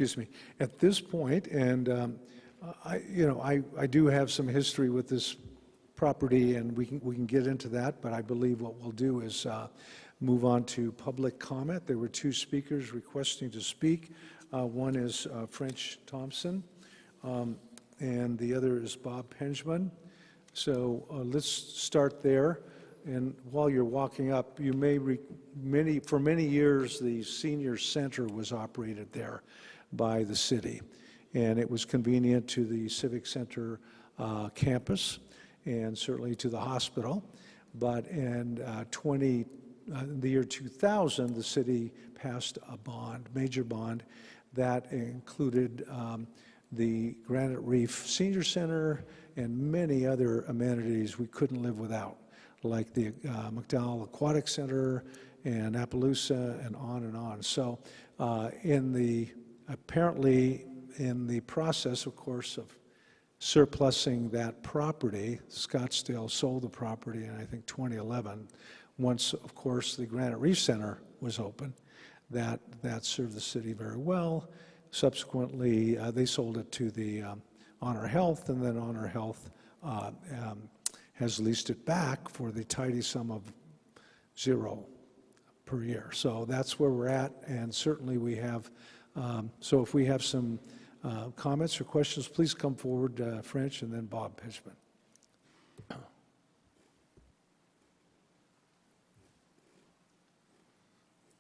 excuse me, at this point, and I do have some history with this property, and we can get into that, but I believe what we'll do is move on to public comment. There were two speakers requesting to speak. One is French Thompson, and the other is Bob Penjman. So let's start there. And while you're walking up, you may for many years the senior center was operated there by the city, and it was convenient to the Civic Center campus and certainly to the hospital. But in the year 2000, the city passed a bond, major bond, that included the Granite Reef Senior Center and many other amenities we couldn't live without, like the McDowell Aquatic Center and Appaloosa and on and on. So apparently in the process, of course, of surplusing that property, Scottsdale sold the property in, I think, 2011. Once, of course, the Granite Reef Center was open, that served the city very well. Subsequently, they sold it to the Honor Health, and then Honor Health has leased it back for the tidy sum of $0 per year. So that's where we're at, and certainly we have, so if we have some comments or questions, please come forward, French, and then Bob Penjman.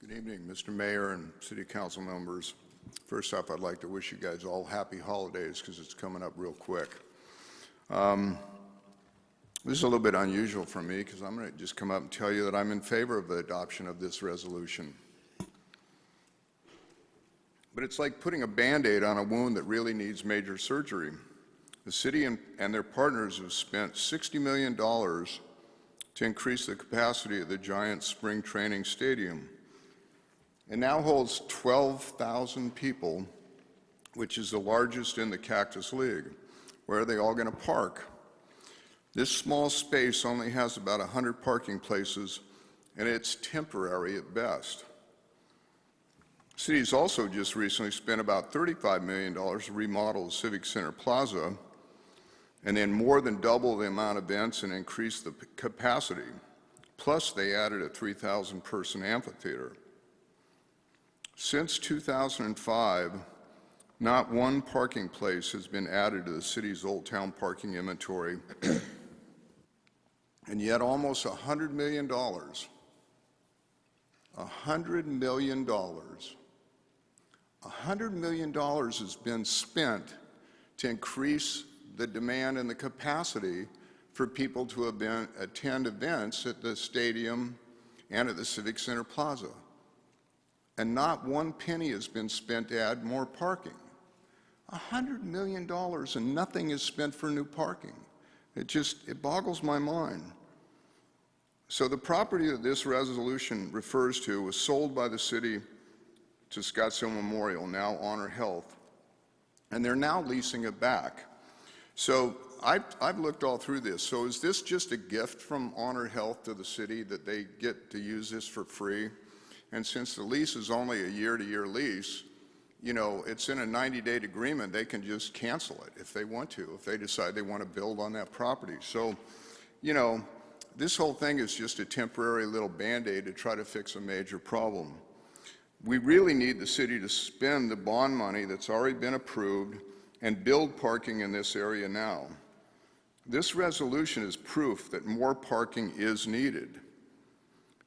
Good evening, Mr. Mayor and City Council members. First off, I'd like to wish you guys all happy holidays because it's coming up real quick. This is a little bit unusual for me because I'm going to just come up and tell you that I'm in favor of the adoption of this resolution. But it's like putting a Band-Aid on a wound that really needs major surgery. The city and their partners have spent $60 million to increase the capacity of the giant spring training stadium. It now holds 12,000 people, which is the largest in the Cactus League. Where are they all going to park? This small space only has about 100 parking places, and it's temporary at best. The city's also just recently spent about $35 million to remodel the Civic Center Plaza, and then more than double the amount of events and increase the capacity. Plus, they added a 3,000-person amphitheater. Since 2005, not one parking place has been added to the city's Old Town parking inventory, and yet almost $100 million, $100 million, $100 million has been spent to increase the demand and the capacity for people to attend events at the stadium and at the Civic Center Plaza. And not one penny has been spent to add more parking. $100 million and nothing is spent for new parking. It boggles my mind. So the property that this resolution refers to was sold by the city to Scottsdale Memorial, now Honor Health, and they're now leasing it back. So I've looked all through this. So is this just a gift from Honor Health to the city that they get to use this for free? And since the lease is only a year-to-year lease, you know, it's in a 90-day agreement. They can just cancel it if they want to, if they decide they want to build on that property. So, you know, this whole thing is just a temporary little Band-Aid to try to fix a major problem. We really need the city to spend the bond money that's already been approved and build parking in this area now. This resolution is proof that more parking is needed,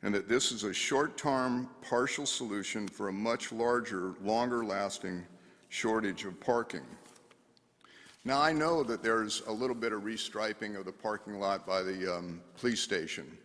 and that this is a short-term partial solution for a much larger, longer-lasting shortage of parking. Now, I know that there's a little bit of restriping of the parking lot by the police station,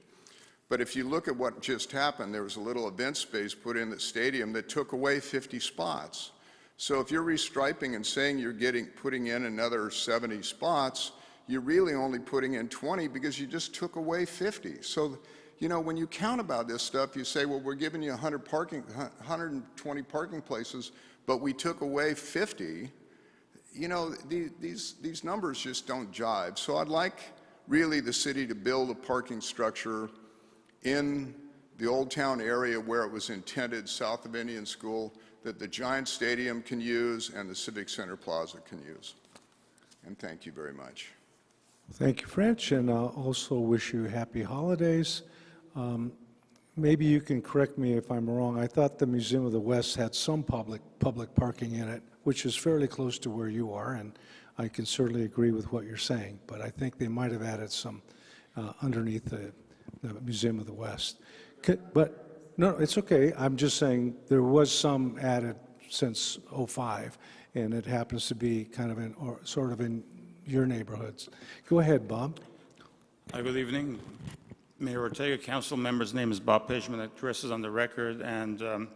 but if you look at what just happened, there was a little event space put in the stadium that took away 50 spots. So if you're restriping and saying you're putting in another 70 spots, you're really only putting in 20 because you just took away 50. So, you know, when you count about this stuff, you say, well, we're giving you 120 parking places, but we took away 50. You know, these numbers just don't jive. So I'd like really the city to build a parking structure in the Old Town area where it was intended, south of Indian School, that the Giant Stadium can use and the Civic Center Plaza can use. And thank you very much. Thank you, French, and I also wish you happy holidays. Maybe you can correct me if I'm wrong. I thought the Museum of the West had some public parking in it, which is fairly close to where you are, and I can certainly agree with what you're saying, but I think they might have added some underneath the Museum of the West. But no, it's okay. I'm just saying there was some added since '05, and it happens to be kind of sort of in your neighborhoods. Go ahead, Bob. Good evening. Mayor Ortega, council members' name is Bob Pishman, address is on the record, and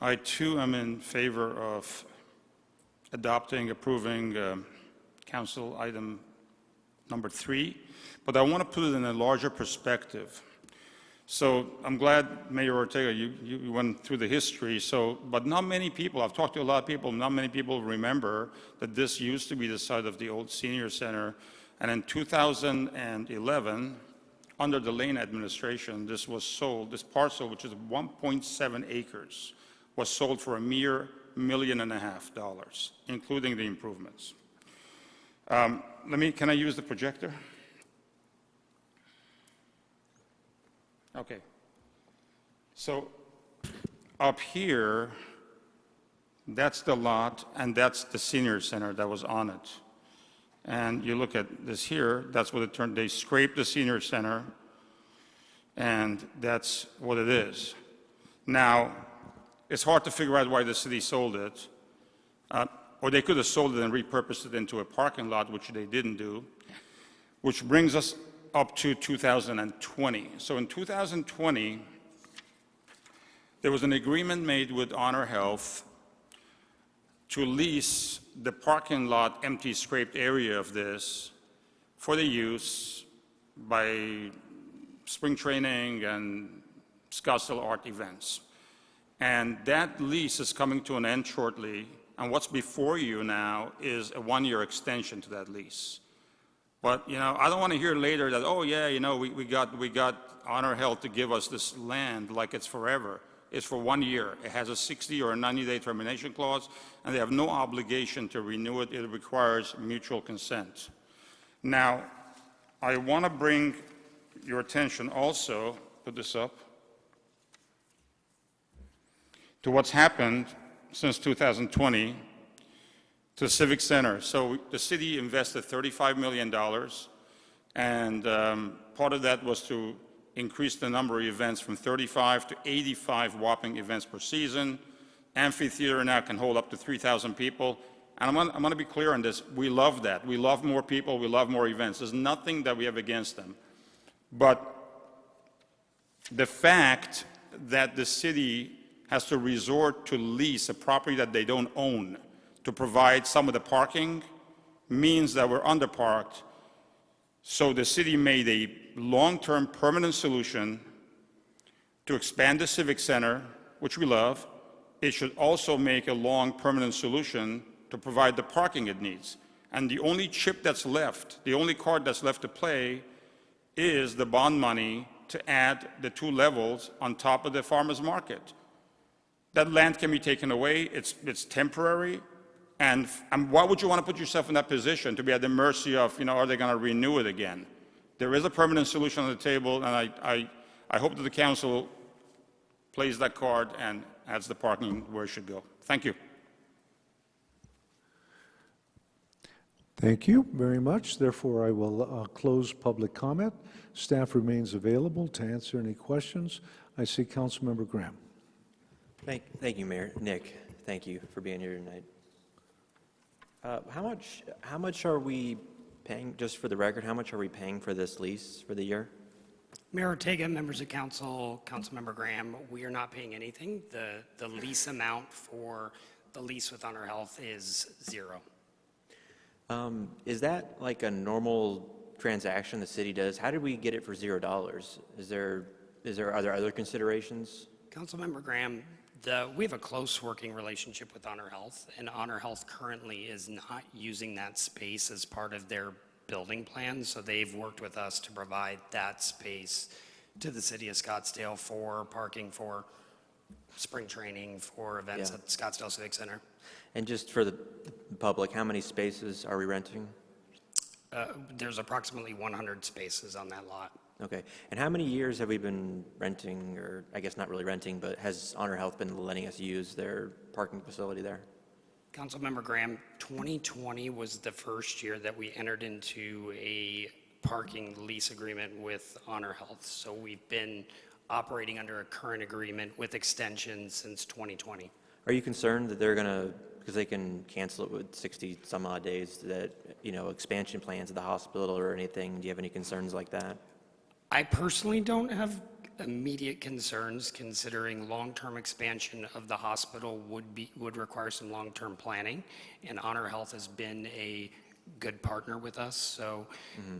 I too am in favor of approving council item number 3, but I want to put it in a larger perspective. So I'm glad, Mayor Ortega, you went through the history, but not many people, I've talked to a lot of people, not many people remember that this used to be the site of the old senior center, and in 2011, under the Lane administration, this was sold, this parcel, which is 1.7 acres, was sold for a mere $1.5 million, including the improvements. Can I use the projector? Okay. So up here, that's the lot, and that's the senior center that was on it. And you look at this here, that's what it turned, they scraped the senior center, and that's what it is. Now, it's hard to figure out why the city sold it, or they could have sold it and repurposed it into a parking lot, which they didn't do, which brings us up to 2020. So in 2020, there was an agreement made with Honor Health to lease the parking lot, empty, scraped area of this for the use by spring training and Scottsdale art events. And that lease is coming to an end shortly, and what's before you now is a 1-year extension to that lease. But, I don't want to hear later that, oh yeah, we got Honor Health to give us this land like it's forever. It's for 1 year. It has a 60 or a 90-day termination clause, and they have no obligation to renew it. It requires mutual consent. Now, I want to bring your attention also, put this up, to what's happened since 2020 to the Civic Center. So the city invested $35 million, and part of that was to increase the number of events from 35 to 85 whopping events per season. Amphitheater now can hold up to 3,000 people. And I'm going to be clear on this. We love that. We love more people. We love more events. There's nothing that we have against them. But the fact that the city has to resort to lease a property that they don't own to provide some of the parking means that we're underparked. So the city made a long-term permanent solution to expand the Civic Center, which we love. It should also make a long permanent solution to provide the parking it needs. And the only chip that's left, the only card that's left to play is the bond money to add the 2 levels on top of the farmer's market. That land can be taken away, it's temporary, and why would you want to put yourself in that position to be at the mercy of, are they going to renew it again? There is a permanent solution on the table, and I hope that the council plays that card and adds the parking where it should go. Thank you. Thank you very much. Therefore, I will close public comment. Staff remains available to answer any questions. I see Councilmember Graham. Thank you, Mayor. Nick, thank you for being here tonight. How much are we paying, just for the record, how much are we paying for this lease for the year? Mayor Ortega, members of council, Councilmember Graham, we are not paying anything. The lease amount for the lease with Honor Health is $0. Is that like a normal transaction the city does? How did we get it for $0? Are there other considerations? Councilmember Graham, we have a close working relationship with Honor Health, and Honor Health currently is not using that space as part of their building plan, so they've worked with us to provide that space to the city of Scottsdale for parking for spring training, for events Yeah. at Scottsdale Civic Center. And just for the public, how many spaces are we renting? There's approximately 100 spaces on that lot. Okay. And how many years have we been renting, or I guess not really renting, but has Honor Health been letting us use their parking facility there? Councilmember Graham, 2020 was the first year that we entered into a parking lease agreement with Honor Health. So we've been operating under a current agreement with extensions since 2020. Are you concerned that they're going to, because they can cancel it with 60 some odd days, that, expansion plans at the hospital or anything? Do you have any concerns like that? I personally don't have immediate concerns, considering long-term expansion of the hospital would require some long-term planning, and Honor Health has been a good partner with us. So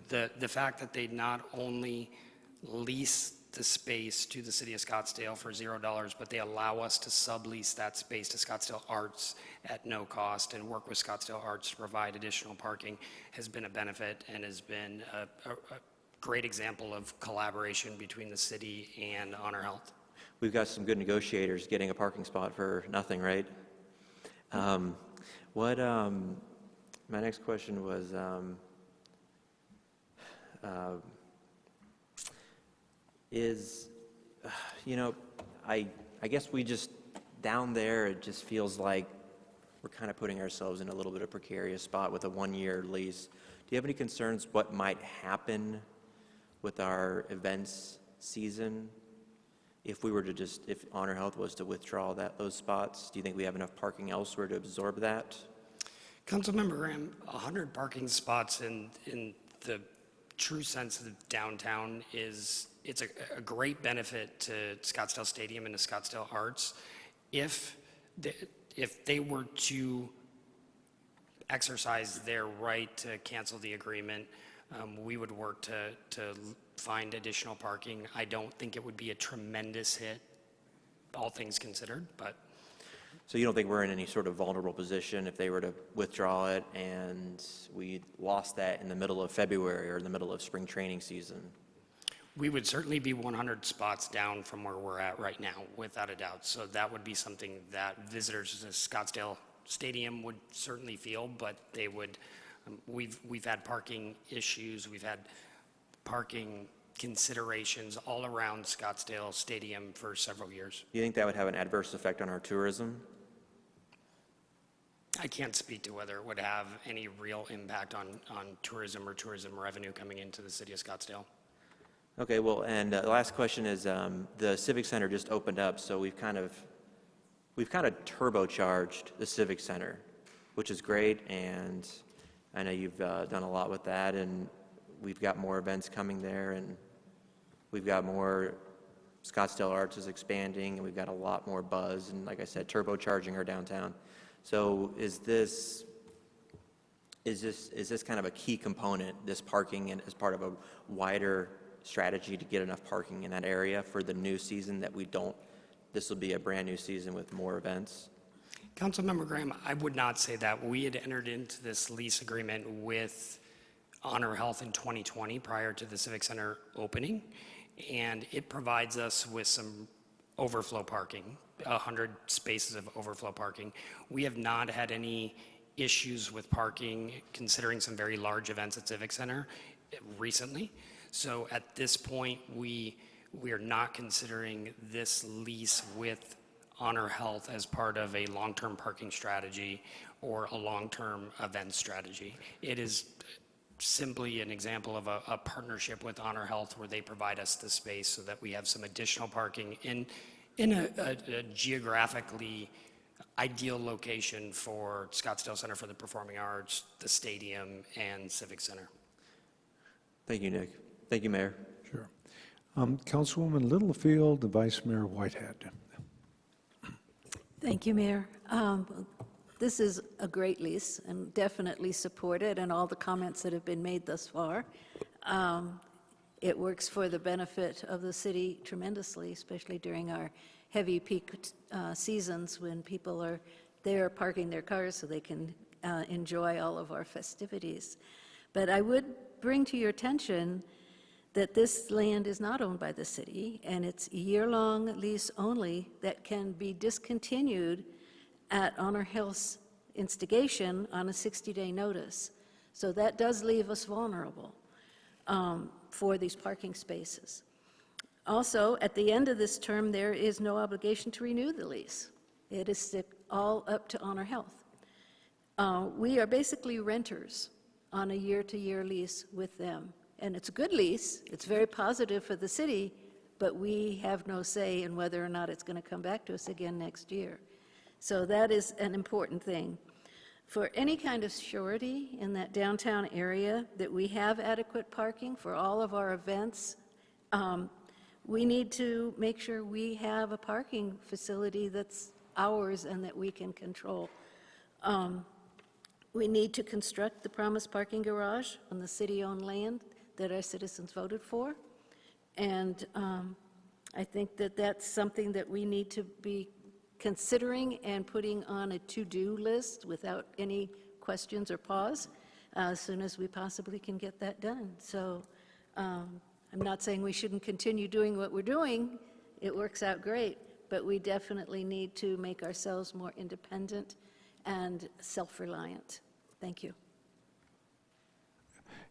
the fact that they not only lease the space to the city of Scottsdale for $0, but they allow us to sublease that space to Scottsdale Arts at no cost and work with Scottsdale Arts to provide additional parking has been a benefit and has been a great example of collaboration between the city and Honor Health. We've got some good negotiators getting a parking spot for nothing, right? My next question was, I guess we just, down there, it just feels like we're kind of putting ourselves in a little bit of precarious spot with a one-year lease. Do you have any concerns what might happen with our events season if we were to if Honor Health was to withdraw those spots? Do you think we have enough parking elsewhere to absorb that? Councilmember Graham, 100 parking spots in the true sense of downtown it's a great benefit to Scottsdale Stadium and to Scottsdale Arts. If they were to exercise their right to cancel the agreement, we would work to find additional parking. I don't think it would be a tremendous hit, all things considered, but. So you don't think we're in any sort of vulnerable position if they were to withdraw it and we lost that in the middle of February or in the middle of spring training season? We would certainly be 100 spots down from where we're at right now, without a doubt. So that would be something that visitors to Scottsdale Stadium would certainly feel, but they would, we've had parking issues, we've had parking considerations all around Scottsdale Stadium for several years. Do you think that would have an adverse effect on our tourism? I can't speak to whether it would have any real impact on tourism or tourism revenue coming into the city of Scottsdale. Okay, well, and the last question is, the Civic Center just opened up, so we've kind of turbocharged the Civic Center, which is great, and I know you've done a lot with that, and we've got more events coming there, and we've got more, Scottsdale Arts is expanding, and we've got a lot more buzz, and like I said, turbocharging our downtown. So is this kind of a key component, this parking, and as part of a wider strategy to get enough parking in that area for the new season that this will be a brand new season with more events? Councilmember Graham, I would not say that. We had entered into this lease agreement with Honor Health in 2020 prior to the Civic Center opening, and it provides us with some overflow parking, 100 spaces of overflow parking. We have not had any issues with parking, considering some very large events at Civic Center recently. So at this point, we are not considering this lease with Honor Health as part of a long-term parking strategy or a long-term event strategy. It is simply an example of a partnership with Honor Health where they provide us the space so that we have some additional parking in a geographically ideal location for Scottsdale Center for the Performing Arts, the stadium, and Civic Center. Thank you, Nick. Thank you, Mayor. Sure. Councilwoman Littlefield, the Vice Mayor Whitehead. Thank you, Mayor. This is a great lease and definitely support it and all the comments that have been made thus far. It works for the benefit of the city tremendously, especially during our heavy peak seasons when people are there parking their cars so they can enjoy all of our festivities. But I would bring to your attention that this land is not owned by the city, and it's a year-long lease only that can be discontinued at Honor Hill's instigation on a 60-day notice. So that does leave us vulnerable for these parking spaces. Also, at the end of this term, there is no obligation to renew the lease. It is all up to Honor Health. We are basically renters on a year-to-year lease with them. And it's a good lease, it's very positive for the city, but we have no say in whether or not it's going to come back to us again next year. So that is an important thing. For any kind of surety in that downtown area that we have adequate parking for all of our events, we need to make sure we have a parking facility that's ours and that we can control. We need to construct the promised parking garage on the city-owned land that our citizens voted for. And I think that that's something that we need to be considering and putting on a to-do list without any questions or pause as soon as we possibly can get that done. So I'm not saying we shouldn't continue doing what we're doing. It works out great, but we definitely need to make ourselves more independent and self-reliant. Thank you.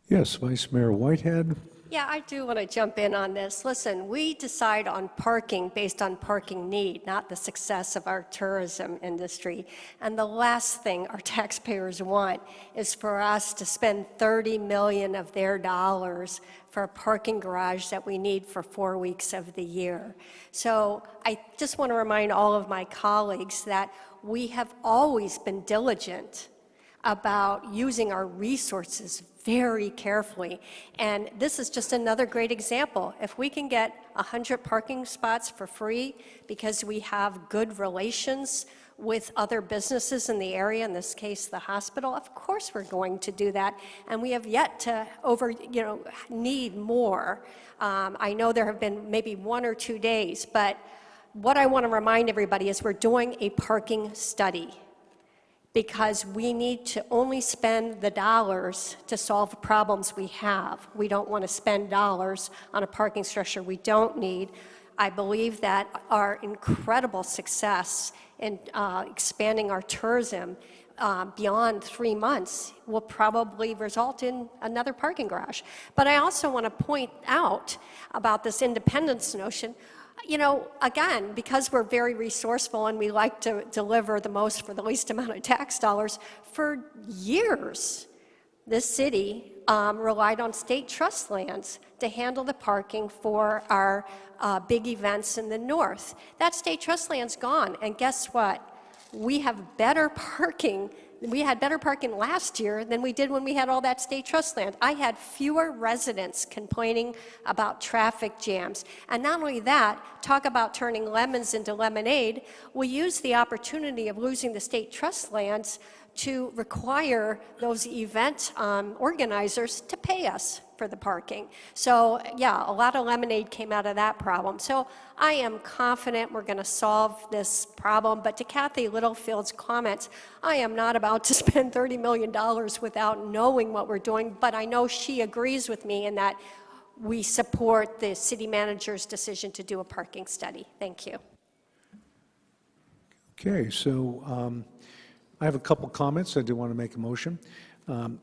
Yes, Vice Mayor Whitehead. Yeah, I do want to jump in on this. Listen, we decide on parking based on parking need, not the success of our tourism industry. And the last thing our taxpayers want is for us to spend $30 million of their dollars for a parking garage that we need for 4 weeks of the year. So I just want to remind all of my colleagues that we have always been diligent about using our resources very carefully. And this is just another great example. If we can get 100 parking spots for free because we have good relations with other businesses in the area, in this case the hospital, of course we're going to do that. And we have yet to need more. I know there have been maybe 1 or 2 days, but what I want to remind everybody is we're doing a parking study, because we need to only spend the dollars to solve the problems we have. We don't want to spend dollars on a parking structure we don't need. I believe that our incredible success in expanding our tourism beyond 3 months will probably result in another parking garage. But I also want to point out about this independence notion. Again, because we're very resourceful and we like to deliver the most for the least amount of tax dollars, for years, this city relied on state trust lands to handle the parking for our big events in the north. That state trust land's gone, and guess what? We have better parking. We had better parking last year than we did when we had all that state trust land. I had fewer residents complaining about traffic jams. And not only that, talk about turning lemons into lemonade, we used the opportunity of losing the state trust lands to require those event organizers to pay us for the parking. So yeah, a lot of lemonade came out of that problem. So I am confident we're going to solve this problem. But to Kathy Littlefield's comments, I am not about to spend $30 million without knowing what we're doing, but I know she agrees with me in that we support the city manager's decision to do a parking study. Thank you. Okay, so I have a couple comments. I do want to make a motion.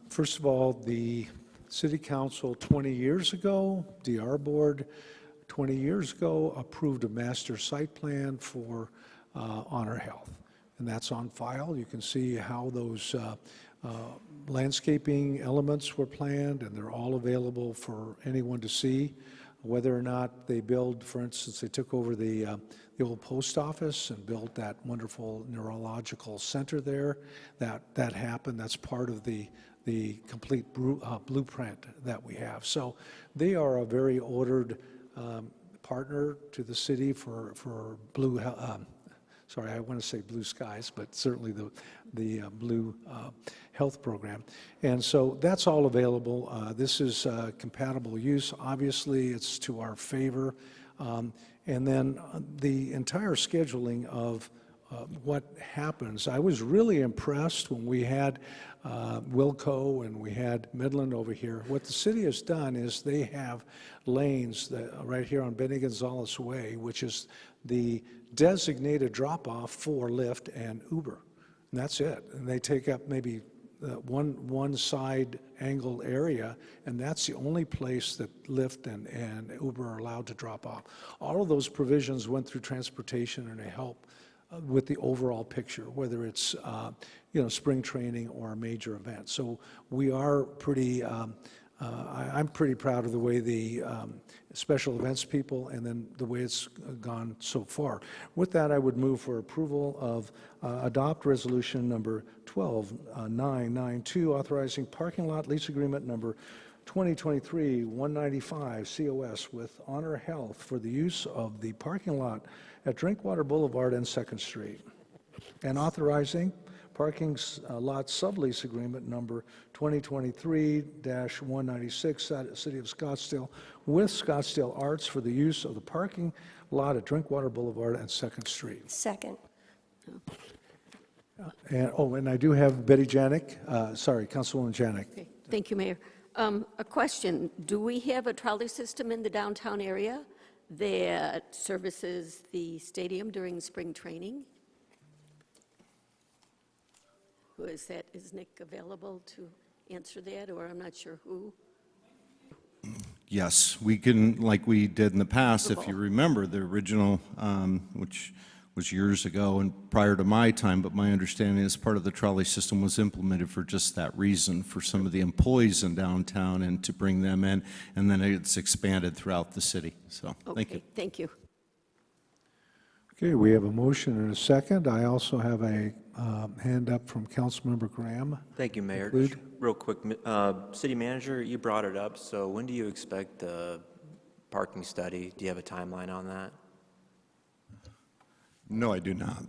First of all, the City Council 20 years ago, DR Board 20 years ago, approved a master site plan for Honor Health. And that's on file. You can see how those landscaping elements were planned, and they're all available for anyone to see. Whether or not they build, for instance, they took over the old post office and built that wonderful neurological center there. That happened. That's part of the complete blueprint that we have. So they are a very ordered partner to the city for blue, sorry, I want to say blue skies, but certainly the blue health program. And so that's all available. This is compatible use. Obviously, it's to our favor. And then the entire scheduling of what happens. I was really impressed when we had Wilco and we had Midland over here. What the city has done is they have lanes that, right here on Benny Gonzalez Way, which is the designated drop-off for Lyft and Uber. And that's it. And they take up maybe one side angled area, and that's the only place that Lyft and Uber are allowed to drop off. All of those provisions went through transportation, and they help with the overall picture, whether it's spring training or a major event. So we are pretty. I'm pretty proud of the way the special events people and then the way it's gone so far. With that, I would move for approval of adopt resolution number 12992, authorizing parking lot lease agreement number 2023-195 COS with Honor Health for the use of the parking lot at Drinkwater Boulevard and 2nd Street, and authorizing parking lot sublease agreement number 2023-196, City of Scottsdale, with Scottsdale Arts for the use of the parking lot at Drinkwater Boulevard and 2nd Street. Second. And I do have Betty Janik, Councilwoman Janik. Okay. Thank you, Mayor. A question, do we have a trolley system in the downtown area that services the stadium during spring training? Who is that? Is Nick available to answer that, or I'm not sure who? Yes, we can, like we did in the past, if you remember, the original, which was years ago and prior to my time, but my understanding is part of the trolley system was implemented for just that reason, for some of the employees in downtown and to bring them in, and then it's expanded throughout the city. So, thank you. Okay, thank you. Okay, we have a motion and a second. I also have a hand up from Councilmember Graham. Thank you, Mayor. Conclude. Just real quick, City Manager, you brought it up, so when do you expect the parking study? Do you have a timeline on that? No, I do not.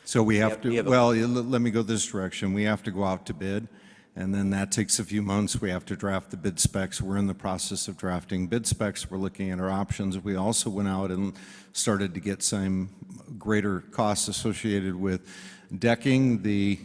So we have you to, have a- well, let me go this direction. We have to go out to bid, and then that takes a few months. We have to draft the bid specs. We're in the process of drafting bid specs. We're looking at our options. We also went out and started to get some greater costs associated with decking the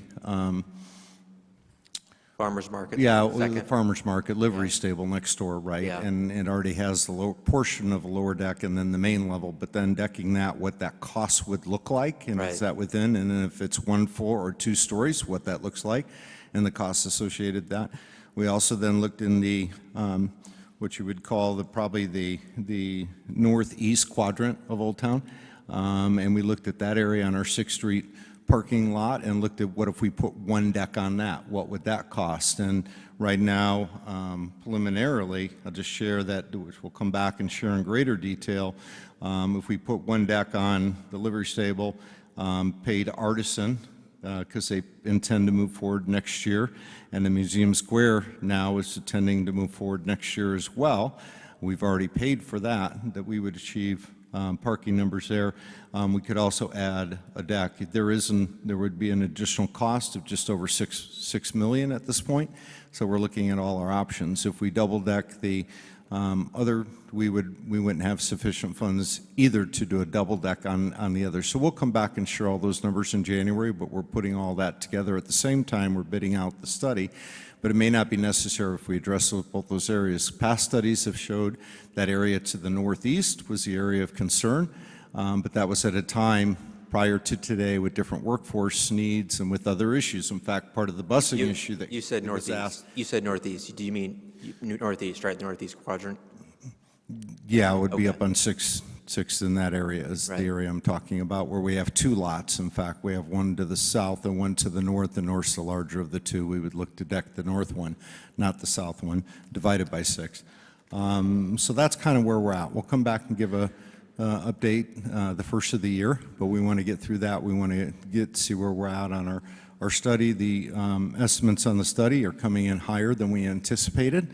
Farmers Market? yeah, the Second. farmer's market livery stable next door, right? Yeah. And it already has the lower portion of a lower deck and then the main level, but then decking that, what that cost would look like, and Right. is that within? And then if it's 1 floor or 2 stories, what that looks like, and the costs associated with that. We also then looked in the, what you would call probably the northeast quadrant of Old Town, and we looked at that area on our 6th Street parking lot and looked at what if we put one deck on that, what would that cost? And right now, preliminarily, I'll just share that, which we'll come back and share in greater detail. If we put one deck on the livery stable, paid Artisan, because they intend to move forward next year, and the Museum Square now is intending to move forward next year as well. We've already paid for that we would achieve parking numbers there. We could also add a deck. There would be an additional cost of just over $6 million at this point. So we're looking at all our options. If we double deck the other, we wouldn't have sufficient funds either to do a double deck on the other. So we'll come back and share all those numbers in January, but we're putting all that together at the same time we're bidding out the study. But it may not be necessary if we address both those areas. Past studies have showed that area to the northeast was the area of concern, but that was at a time prior to today with different workforce needs and with other issues. In fact, part of the busing issue that You said was northeast. asked. You said northeast. Do you mean northeast, right? The northeast quadrant? Yeah, it would be Okay. up on sixth in that area is Right. the area I'm talking about, where we have 2 lots. In fact, we have one to the south and one to the north. The north's the larger of the 2. We would look to deck the north one, not the south one, divided by 6. So that's kind of where we're at. We'll come back and give a update the first of the year, but we want to get through that. We want to see where we're at on our study. The estimates on the study are coming in higher than we anticipated,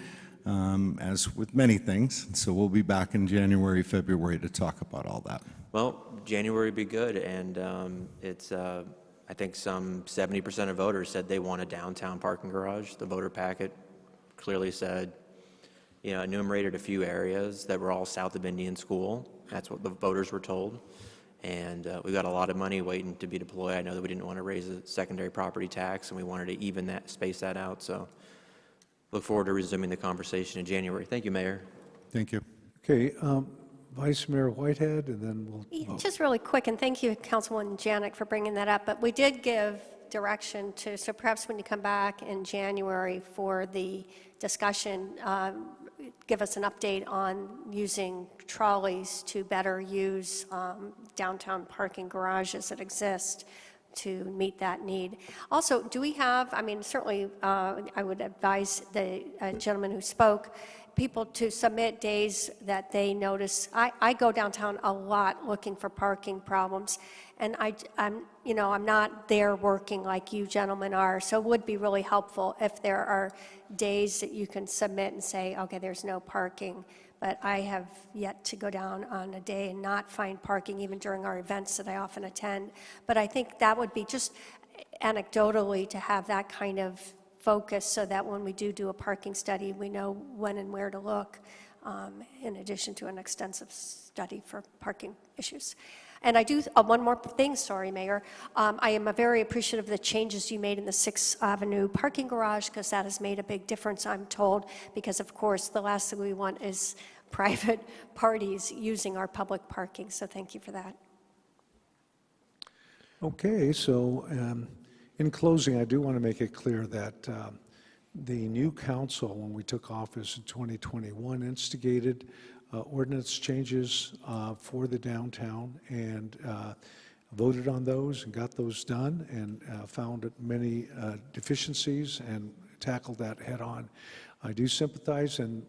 as with many things. So we'll be back in January, February to talk about all that. Well, January would be good, and I think some 70% of voters said they want a downtown parking garage. The voter packet clearly said, enumerated a few areas that were all south of Indian School. That's what the voters were told. And we've got a lot of money waiting to be deployed. I know that we didn't want to raise a secondary property tax, and we wanted to even that, space that out. So look forward to resuming the conversation in January. Thank you, Mayor. Thank you. Okay, Vice Mayor Whitehead, and then we'll vote. Just really quick, and thank you, Councilwoman Janik, for bringing that up, but we did give direction to, so perhaps when you come back in January for the discussion, give us an update on using trolleys to better use downtown parking garages that exist to meet that need. Also, do we have, I mean, certainly I would advise the gentleman who spoke, people to submit days that they notice. I go downtown a lot looking for parking problems, and I'm not there working like you gentlemen are, so it would be really helpful if there are days that you can submit and say, okay, there's no parking. But I have yet to go down on a day and not find parking, even during our events that I often attend. But I think that would be just anecdotally to have that kind of focus, so that when we do a parking study, we know when and where to look, in addition to an extensive study for parking issues. And I do, one more thing, sorry, Mayor. I am very appreciative of the changes you made in the 6th Avenue parking garage, because that has made a big difference, I'm told, because of course the last thing we want is private parties using our public parking, so thank you for that. Okay, so in closing, I do want to make it clear that the new council, when we took office in 2021, instigated ordinance changes for the downtown, and voted on those and got those done, and found many deficiencies and tackled that head on. I do sympathize and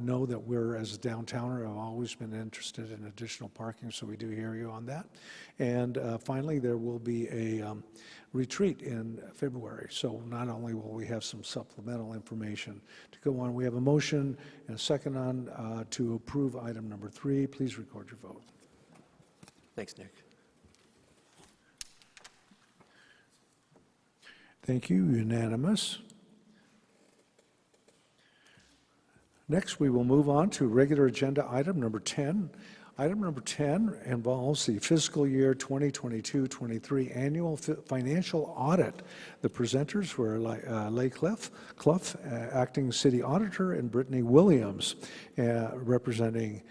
know that we're, as a downtowner, have always been interested in additional parking, so we do hear you on that. And finally, there will be a retreat in February, so not only will we have some supplemental information to go on, we have a motion and a second on to approve item number 3. Please record your vote. Thanks, Nick. Thank you, unanimous. Next, we will move on to regular agenda item number 10. Item number 10 involves the fiscal year 2022-23 annual financial audit. The presenters were Leigh Clough, acting city auditor, and Brittany Williams, representing